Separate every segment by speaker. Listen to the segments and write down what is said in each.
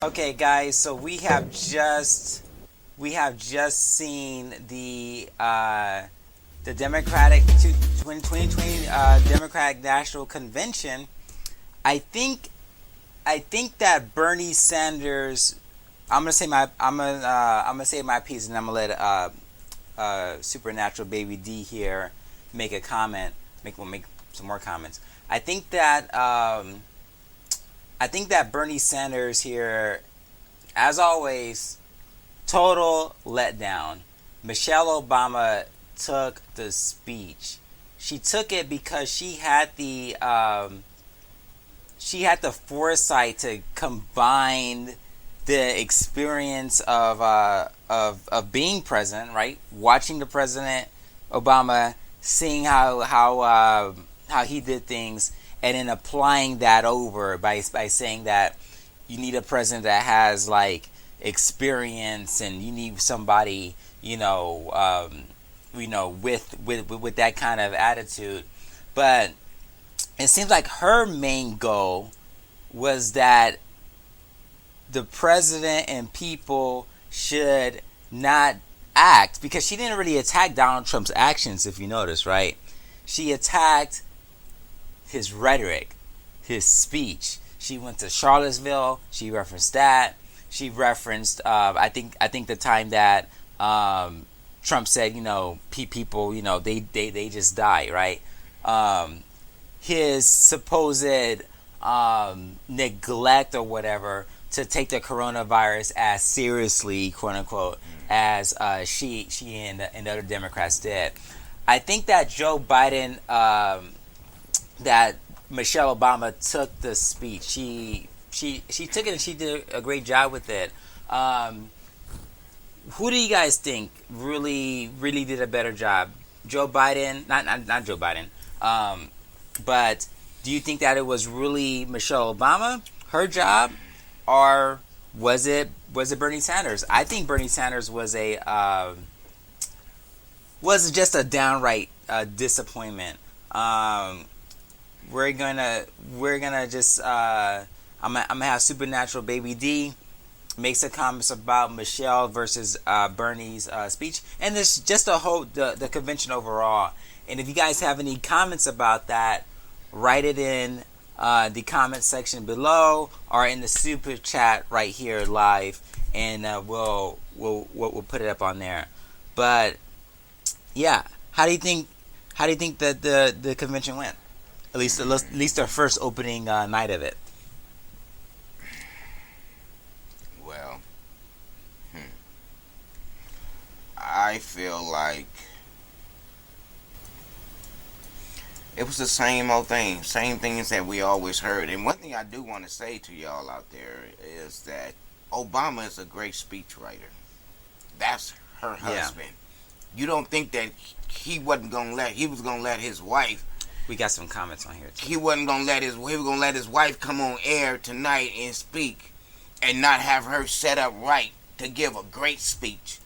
Speaker 1: Okay, guys. So we have just seen the Democratic 2020 Democratic National Convention. I think I think that Bernie Sanders. I'm gonna say my piece, and I'm gonna let Supernatural Baby D here make a comment. Make some more comments. I think that um, I think that Bernie Sanders here, as always, total letdown. Michelle Obama took the speech. She took it because she had the foresight to combine the experience of being president, right? Watching the president Obama, seeing how he did things, and then applying that over by saying that you need a president that has like experience, and you need somebody with that kind of attitude. But it seems like her main goal was that the president and people should not act, because she didn't really attack Donald Trump's actions, if you notice, right? She attacked his rhetoric, his speech. She went to Charlottesville. She referenced that. She referenced, I think the time that Trump said, people, they just die, right? His supposed neglect or whatever to take the coronavirus as seriously, quote unquote, as she and the other Democrats did. I think that Joe Biden, that Michelle Obama took the speech. She took it and she did a great job with it. Who do you guys think really did a better job? Joe Biden, not Joe Biden. But do you think that it was really Michelle Obama, her job, or was it Bernie Sanders? I think Bernie Sanders was just a downright disappointment. We're gonna just I'm gonna have Supernatural Baby D make some comments about Michelle versus Bernie's speech, and this just the convention overall. And if you guys have any comments about that, write it in the comment section below or in the super chat right here live, and we'll put it up on there. But yeah, how do you think that the convention went? At least our first opening night of it.
Speaker 2: Well, I feel like it was the same old thing, same things that we always heard. And one thing I do want to say to y'all out there is that Obama is a great speechwriter. That's her
Speaker 1: Yeah,
Speaker 2: husband. You don't think that he was gonna let his wife
Speaker 1: we got some comments on here too.
Speaker 2: he was gonna let his wife come on air tonight and speak and not have her set up right to give a great speech.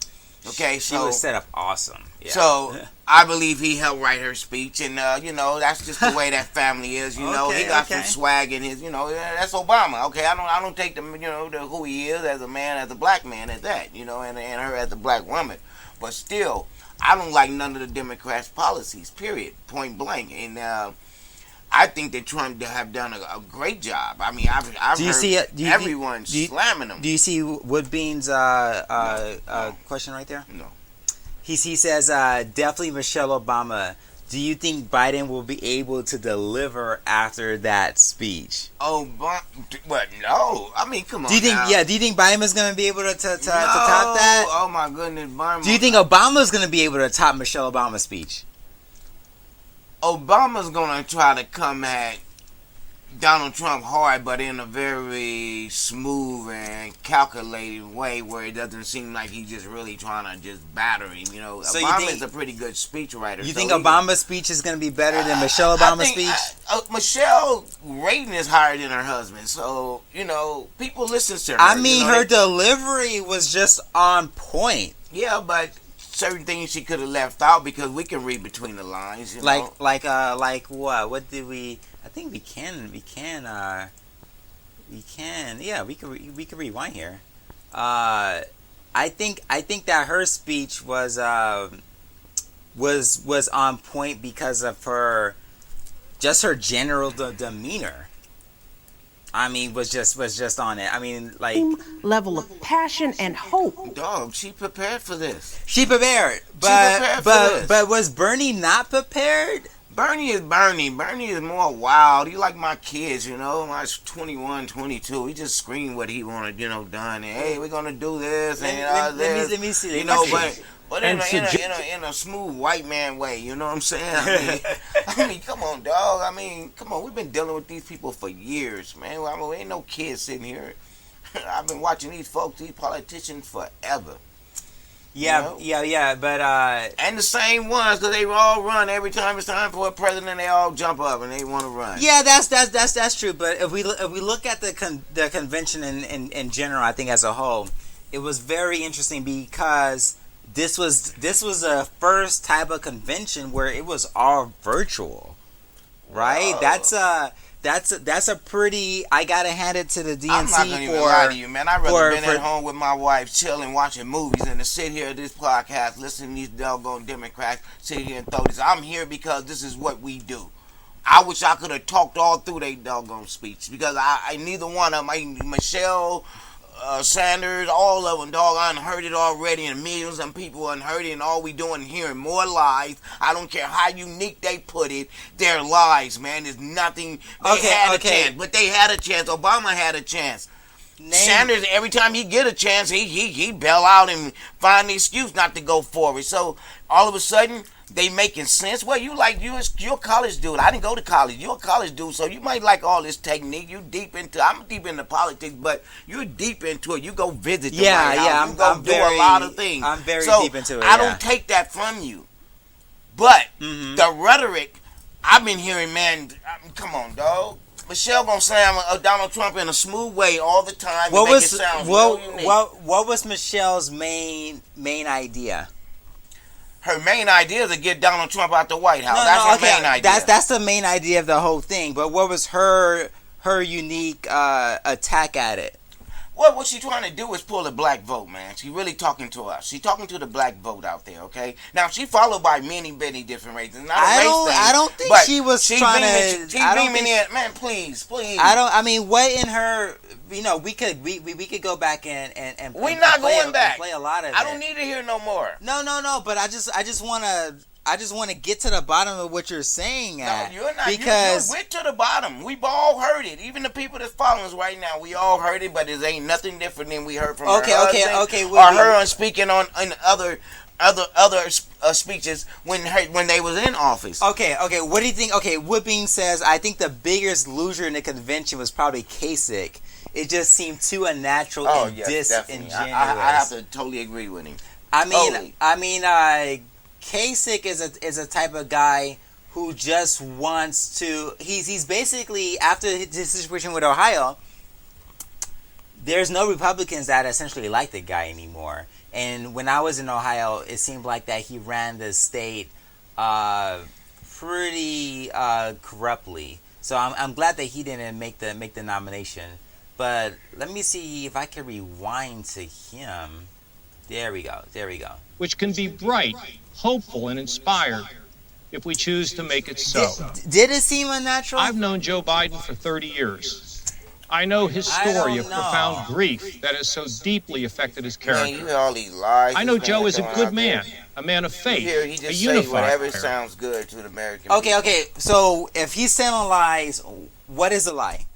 Speaker 2: Okay,
Speaker 1: She was set up awesome. Yeah.
Speaker 2: so I believe he helped write her speech, and that's just the way that family is. He
Speaker 1: Okay,
Speaker 2: got some
Speaker 1: okay.
Speaker 2: swag in his. That's Obama. Okay, I don't take the who he is as a man, as a black man, at that. And her as a black woman, but still, I don't like none of the Democrats' policies. Period. Point blank. And I think that Trump have done a great job. I mean, I've
Speaker 1: Do you
Speaker 2: heard
Speaker 1: see it?
Speaker 2: everyone
Speaker 1: Do you,
Speaker 2: slamming him.
Speaker 1: do you see Woodbean's
Speaker 2: No.
Speaker 1: question right there?
Speaker 2: No.
Speaker 1: He says definitely Michelle Obama. Do you think Biden will be able to deliver after that speech?
Speaker 2: Oh, but no. I mean, come on.
Speaker 1: Do you think
Speaker 2: now.
Speaker 1: do you think Biden is going to be able to
Speaker 2: No.
Speaker 1: top that?
Speaker 2: Oh my goodness, Obama.
Speaker 1: Do you think Obama's going to be able to top Michelle Obama's speech?
Speaker 2: Obama's gonna try to come at Donald Trump hard, but in a very smooth and calculated way, where it doesn't seem like he's just really trying to just batter him.
Speaker 1: So you
Speaker 2: Obama's
Speaker 1: think
Speaker 2: a pretty good speechwriter.
Speaker 1: you
Speaker 2: so
Speaker 1: think
Speaker 2: he
Speaker 1: Obama's speech is going to be better than Michelle
Speaker 2: I
Speaker 1: Obama's
Speaker 2: think
Speaker 1: speech?
Speaker 2: Michelle's rating is higher than her husband, so people listen to her.
Speaker 1: I mean, her delivery was just on point.
Speaker 2: Yeah, but certain things she could have left out because we can read between the lines.
Speaker 1: Like what? What did we? I think we can We can. Yeah, we can rewind here. I think that her speech was on point because of just her general demeanor. I mean, was just on it. I mean, like
Speaker 3: level of passion and hope.
Speaker 2: Dog, she prepared for this.
Speaker 1: she prepared, but was Bernie not prepared?
Speaker 2: Bernie is Bernie. Bernie is more wild. He like my kids, you know. My 21, 22. He just screamed what he wanted, done. And, hey, we're gonna do this and this.
Speaker 1: Let me see.
Speaker 2: But in a smooth white man way, you know what I'm saying? I mean, come on, dog. I mean, come on. We've been dealing with these people for years, man. I mean, ain't no kids sitting here. I've been watching these folks, these politicians, forever.
Speaker 1: Yeah, but
Speaker 2: and the same ones, because they all run every time it's time for a president. They all jump up and they want to run.
Speaker 1: yeah, that's true. But if we look at the convention in general, I think as a whole, it was very interesting because this was the first type of convention where it was all virtual, right?
Speaker 2: Whoa.
Speaker 1: That's a pretty. I gotta hand it to the DNC
Speaker 2: I'm not gonna even lie to you, man. I'd rather been at home with my wife, chilling, watching movies, than to sit here at this podcast, listening to these doggone Democrats sit here and throw this. I'm here because this is what we do. I wish I could have talked all through their doggone speech because I neither one of them, Michelle, Sanders, all of them, dog. I unheard it already, and millions of people unheard it, and all we doing hearing more lies. I don't care how unique they put it. They're lies, man. There's nothing. They had a chance, but they had a chance. Obama had a chance. Sanders, every time he get a chance, he bail out and find an excuse not to go forward. So all of a sudden, they making sense. Well, you're a college dude. I didn't go to college. You're a college dude, so you might like all this technique. I'm deep into politics, but you're deep into it. You go visit the White House. You go do a lot of things.
Speaker 1: I'm very deep into it.
Speaker 2: I don't take that from you. But the rhetoric, I've been hearing, man, come on, dog. Michelle gonna slam Donald Trump in a smooth way all the time. What
Speaker 1: was Michelle's main idea?
Speaker 2: Her main idea is to get Donald Trump out the White House. That's her main idea.
Speaker 1: That's the main idea of the whole thing. But what was her unique attack at it?
Speaker 2: Well, what she's trying to do is pull the black vote, man. She's really talking to us. She's talking to the black vote out there, okay? Now, she followed by many races. I
Speaker 1: don't think she was trying to...
Speaker 2: Man, please.
Speaker 1: I mean, what in her... we could go back and
Speaker 2: we're not going back.
Speaker 1: Play a lot of it.
Speaker 2: I don't need to hear no more.
Speaker 1: No, but I just want to get to the bottom of what you're saying.
Speaker 2: No, you're not.
Speaker 1: Because
Speaker 2: you went to the bottom. We've all heard it. Even the people that's following us right now, we all heard it. But it ain't nothing different than we heard from her husband or her on speaking on other speeches when they was in office.
Speaker 1: Okay. What do you think? Okay, Woodbean says I think the biggest loser in the convention was probably Kasich. It just seemed too unnatural and disingenuous.
Speaker 2: I have to totally agree with him.
Speaker 1: I mean, Kasich is a type of guy who just wants to. He's basically, after his situation with Ohio, there's no Republicans that essentially like the guy anymore. And when I was in Ohio, it seemed like that he ran the state pretty corruptly. So I'm glad that he didn't make the nomination. But let me see if I can rewind to him. There we go.
Speaker 4: Which can be bright, hopeful, and inspired if we choose to make it so.
Speaker 1: Did it seem unnatural?
Speaker 4: I've known Joe Biden for 30 years. I know his story of profound grief that has so deeply affected his character.
Speaker 2: Man, you hear all these lies.
Speaker 4: I know Joe is a good man, a man of faith,
Speaker 2: he just
Speaker 4: a
Speaker 2: say
Speaker 4: unifier.
Speaker 2: whatever sounds good to the American people.
Speaker 1: Okay. So if he's telling lies, what is a lie?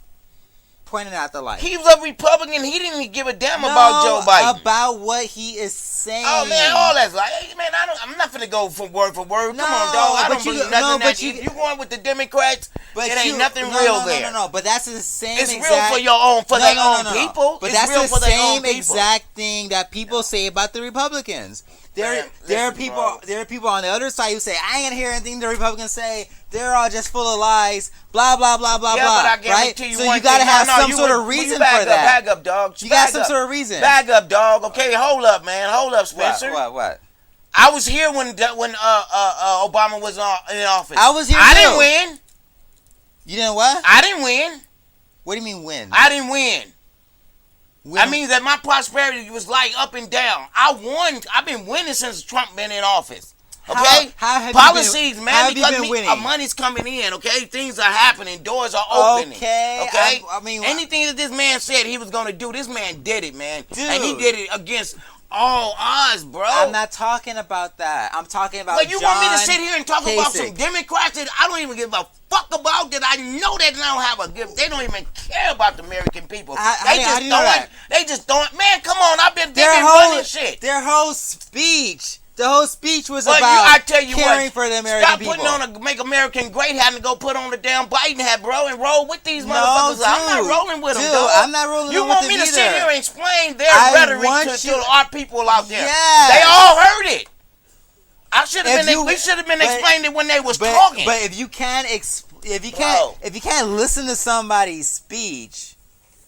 Speaker 1: Pointing out the lie.
Speaker 2: He was a Republican. He didn't even give a damn about Joe Biden.
Speaker 1: About what he is saying.
Speaker 2: Oh man, all that's like, hey, man, I'm not gonna go from word for word. Come on, dog. I don't believe nothing. If you going with the Democrats, it ain't nothing real there.
Speaker 1: No. But that's the same.
Speaker 2: It's real for your own, their own people.
Speaker 1: But
Speaker 2: it's
Speaker 1: that's
Speaker 2: real
Speaker 1: the
Speaker 2: for their
Speaker 1: same
Speaker 2: own people.
Speaker 1: exact thing that people say about the Republicans. There are people on the other side who say, I ain't gonna hear anything the Republicans say. They're all just full of lies. Blah blah blah blah blah.
Speaker 2: But I guarantee you,
Speaker 1: so you gotta have some sort of reason for that.
Speaker 2: Bag up, dog.
Speaker 1: You got some sort of reason.
Speaker 2: Bag up, dog. Okay, hold up, man. Hold up, Spencer.
Speaker 1: What?
Speaker 2: I was here when Obama was in office.
Speaker 1: I was here.
Speaker 2: I didn't win.
Speaker 1: You didn't what?
Speaker 2: I didn't win.
Speaker 1: What do you mean win?
Speaker 2: I didn't win. I mean that my prosperity was like up and down. I won. I've been winning since Trump been in office. Okay?
Speaker 1: How have
Speaker 2: policies,
Speaker 1: you been,
Speaker 2: man,
Speaker 1: how
Speaker 2: because
Speaker 1: have you been winning?
Speaker 2: Money's coming in, okay? Things are happening. Doors are opening.
Speaker 1: Okay. I mean,
Speaker 2: anything that this man said he was going to do, this man did it, man.
Speaker 1: Dude.
Speaker 2: And he did it against all odds, bro.
Speaker 1: I'm not talking about that. I'm talking about
Speaker 2: But you
Speaker 1: John
Speaker 2: want me to sit here and talk about
Speaker 1: Kasich.
Speaker 2: some Democrats that I don't even give a fuck about, that I know that they don't have a gift. They don't even care about the American people. They just don't. Man, come on. I've been running shit.
Speaker 1: Their whole speech. The whole speech was about
Speaker 2: I tell you
Speaker 1: caring for the American people.
Speaker 2: Stop putting on a Make American Great hat and go put on the damn Biden hat, bro, and roll with these motherfuckers. I'm not rolling with them, dog.
Speaker 1: I'm not rolling with them.
Speaker 2: You want me to sit here and explain their rhetoric to our people out there?
Speaker 1: Yes.
Speaker 2: They all heard it. We should have been explaining it when they was talking.
Speaker 1: But if you can't listen to somebody's speech,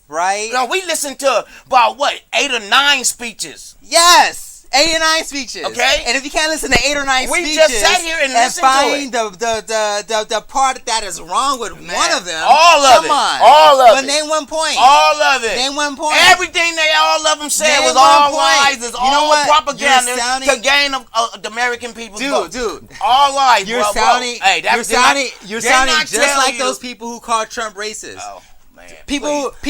Speaker 1: right?
Speaker 2: No, we listened to about 8 or 9 speeches.
Speaker 1: Yes. 8 or 9 speeches.
Speaker 2: Okay.
Speaker 1: And if you can't listen to 8 or 9 speeches,
Speaker 2: we just sat here and listened
Speaker 1: find
Speaker 2: to it.
Speaker 1: the part that is wrong with one of them.
Speaker 2: All of it.
Speaker 1: But name one point.
Speaker 2: All of it.
Speaker 1: Name one point.
Speaker 2: Everything all of them said was all lies. It's all propaganda to gain the American people's vote. Dude. All lies. You're sounding just like those people who call Trump racist. Oh. Man, people who count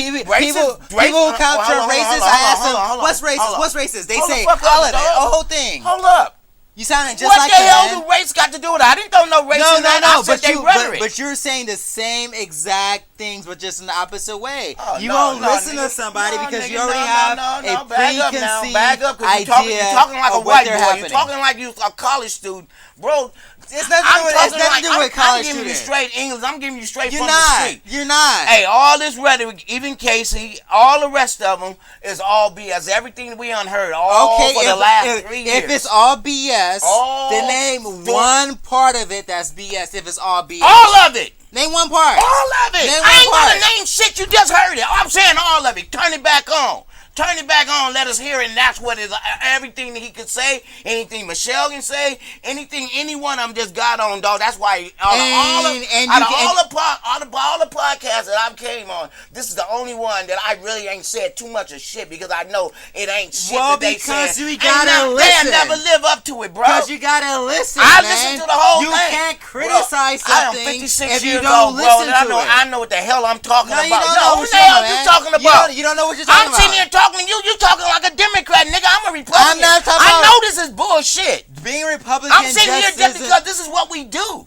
Speaker 2: Trump racist. I ask them, what's racist? What's racist? They say all of it, the whole thing. Hold up. You sounded just like that. What the hell do race got to do with it? I didn't know race. No.
Speaker 1: But you're saying the same exact things, but just in the opposite way. You won't listen to somebody because you already have a preconceived idea.
Speaker 2: You're talking like a white boy. You're talking like you a college student, bro.
Speaker 1: It's nothing to do with college students.
Speaker 2: I'm giving you straight English. I'm giving you straight from the street.
Speaker 1: You're not.
Speaker 2: Hey, all this rhetoric, even Casey, all the rest of them is all BS. Everything we unheard, for the last 3 years.
Speaker 1: If it's all BS, then name one part of it that's BS. If it's all BS,
Speaker 2: all of it.
Speaker 1: Name one part.
Speaker 2: All of it. I ain't gonna name shit. You just heard it. I'm saying all of it. Turn it back on. Turn it back on, let us hear it, and that's what is everything that he could say, anything Michelle can say, anything any one of them just got on, dog. That's why all the podcasts that I've came on, this is the only one that I really ain't said too much of shit because I know it ain't shit that they said.
Speaker 1: Well, because you gotta listen.
Speaker 2: They'll never live up to it, bro.
Speaker 1: Because you gotta listen,
Speaker 2: I listen to the whole thing.
Speaker 1: You can't criticize something if you
Speaker 2: don't
Speaker 1: listen to it.
Speaker 2: I know what the hell I'm talking about.
Speaker 1: You don't know what
Speaker 2: the hell you talking about?
Speaker 1: You don't know what you're talking about.
Speaker 2: I'm sitting here talking to you. You talking like a Democrat, nigga. I'm a Republican.
Speaker 1: I'm not talking
Speaker 2: I know this is bullshit.
Speaker 1: Being a Republican,
Speaker 2: I'm sitting here just because this is what we do.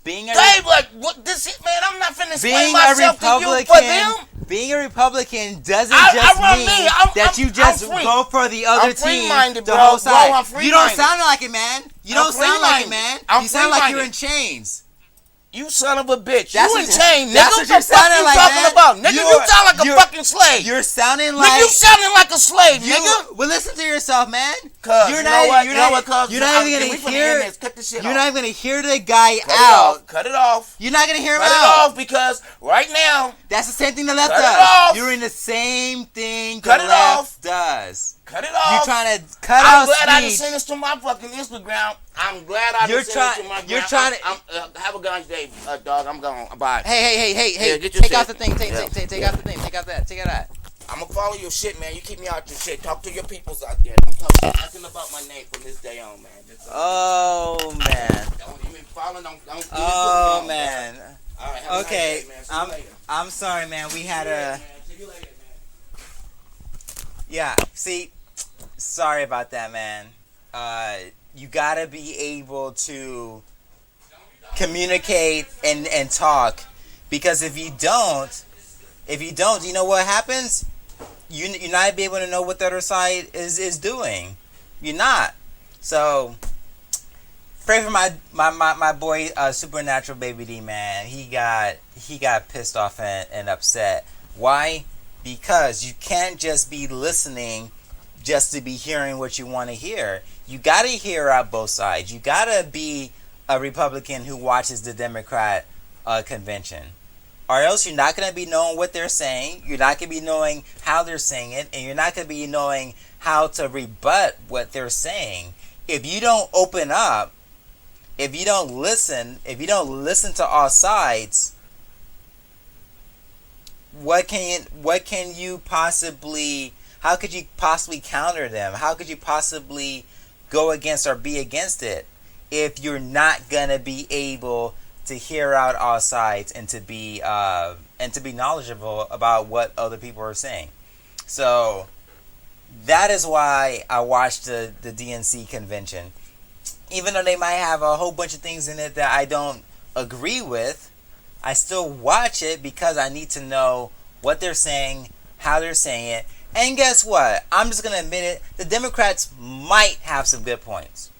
Speaker 1: Being a
Speaker 2: man, I'm not finna explain myself to you for them.
Speaker 1: Being a Republican doesn't mean that you just go for the other team the whole side. You don't sound like it, man. You don't sound like it, man. You sound like you're in chains.
Speaker 2: You son of a bitch. You in chains, nigga.
Speaker 1: That's what you're sounding like,
Speaker 2: talking about? Nigga, you sound like a fucking slave.
Speaker 1: You're sounding like...
Speaker 2: Nigga, you sounding like a slave, nigga.
Speaker 1: Well, listen to yourself, man.
Speaker 2: You're not even
Speaker 1: gonna hear the guy out.
Speaker 2: Cut it off.
Speaker 1: You're not gonna hear him out.
Speaker 2: Cut it off because right now...
Speaker 1: That's the same thing the left does. You're in the same thing the left does.
Speaker 2: Cut it off.
Speaker 1: You're trying to cut off speech.
Speaker 2: I'm glad I just sent this to my fucking Instagram. I'm glad I just sent it to my
Speaker 1: You're trying to...
Speaker 2: have a nice day, dog. I'm gone. Bye.
Speaker 1: Hey.
Speaker 2: Yeah,
Speaker 1: take out the thing. Take out the thing. Take out that.
Speaker 2: I'm gonna follow your shit, man. You keep me out your shit. Talk to your peoples out there. Don't talk nothing about my name from this day on, man.
Speaker 1: Oh, man.
Speaker 2: Don't even follow. Don't
Speaker 1: oh, man.
Speaker 2: All right, have
Speaker 1: okay.
Speaker 2: a nice day, man.
Speaker 1: I'm sorry, man. We had a...
Speaker 2: See you later, man.
Speaker 1: Yeah, see... Sorry about that, man. You gotta be able to communicate and talk, because if you don't, you know what happens? You're not be able to know what the other side is doing. You're not. So pray for my boy Supernatural Baby D, man. He got pissed off and upset. Why? Because you can't just be listening just to be hearing what you want to hear. You got to hear out both sides. You got to be a Republican who watches the Democrat convention. Or else you're not going to be knowing what they're saying. You're not going to be knowing how they're saying it. And you're not going to be knowing how to rebut what they're saying. If you don't open up, if you don't listen to all sides, what can you possibly, how could you possibly counter them? How could you possibly go against or be against it if you're not gonna be able to hear out all sides and to be knowledgeable about what other people are saying? So that is why I watched the DNC convention. Even though they might have a whole bunch of things in it that I don't agree with, I still watch it because I need to know what they're saying, how they're saying it. And guess what? I'm just going to admit it. The Democrats might have some good points.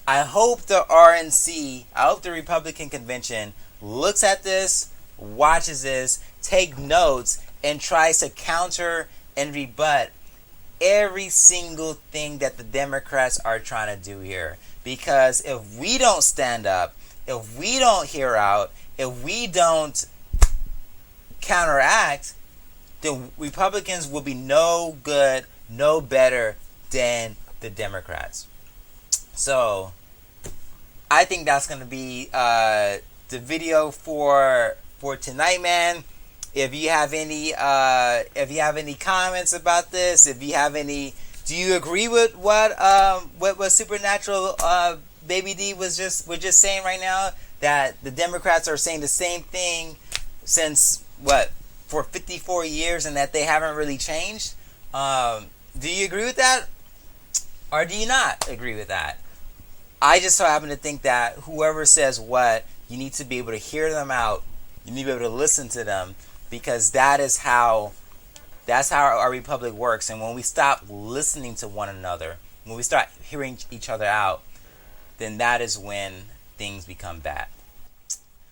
Speaker 1: I hope the RNC, I hope the Republican convention looks at this, watches this, take notes, and tries to counter and rebut every single thing that the Democrats are trying to do here. Because if we don't stand up, if we don't hear out, if we don't counteract, the Republicans will be no good, no better than the Democrats. So I think that's going to be the video for tonight, man. If you have any comments about this, do you agree with what Supernatural Baby D was just saying right now, that the Democrats are saying the same thing since for 54 years and that they haven't really changed? Do you agree with that, or do you not agree with that? I just so happen to think that whoever says what, you need to be able to hear them out. You need to be able to listen to them, because that's how our republic works. And when we stop listening to one another, when we start hearing each other out, then that is when things become bad.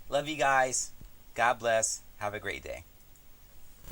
Speaker 1: Love you guys. God bless. Have a great day.